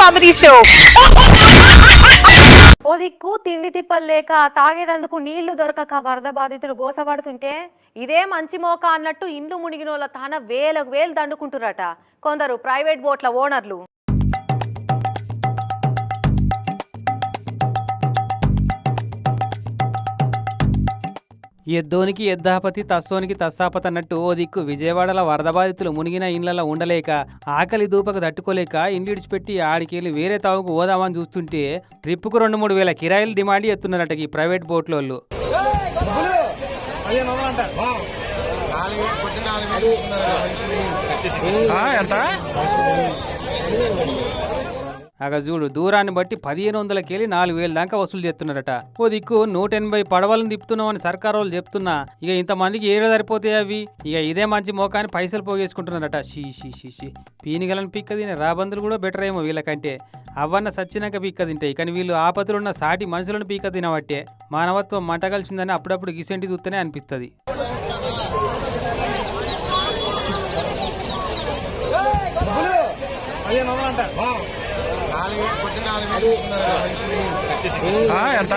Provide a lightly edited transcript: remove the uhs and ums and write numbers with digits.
Comedy show. ఓ దిక్కు తిండి తిప్పలు లేక తాగేదందుకు నీళ్లు దొరకక వరద బాధితులు గోసపడుతుంటే ఇదే మంచి మోక అన్నట్టు ఇండ్లు మునిగినోళ్ళ తాన వేలకు వేలు దండుకుంటురట కొందరు ప్రైవేట్ బోట్ల ఓనర్లు. ఎద్దోనికి ఎద్దాపతి తస్సోనికి తస్సాపతి అన్నట్టు ఓ దిక్కు విజయవాడలో వరద బాధితులు మునిగిన ఇండ్లలో ఉండలేక ఆకలి దూపకు తట్టుకోలేక ఇండ్లు విడిచిపెట్టి ఆడికెళ్ళి వేరే తావుకు పోదామని చూస్తుంటే ట్రిప్పుకు 2-3 వేల కిరాయిలు డిమాండ్ చేస్తున్నారట ఈ ప్రైవేట్ బోట్లోళ్ళు. అగ చూడు దూరాన్ని బట్టి 1500కెళ్ళి 4000 దాకా వసూలు చేస్తున్నారట. ఓ దిక్కు 180 పడవలను తిప్పుతున్నామని సర్కారు వాళ్ళు చెప్తున్నా ఇక ఇంతమందికి ఏడు సరిపోతాయి అవి. ఇక ఇదే మంచి మోకాని పైసలు పోగేసుకుంటున్నారట. షీ పీనిగలను పిక్క తినే రాబందులు కూడా బెటర్ ఏమో వీళ్ళకంటే. అవన్న సచ్చినాక పీక్క తింటాయి కానీ వీళ్ళు ఆపతులున్న సాటి మనుషులను పీక్క తినబట్టే మానవత్వం మంట కలిసిందని అప్పుడప్పుడు గిసెంటి చూస్తేనే అనిపిస్తుంది. ఎంత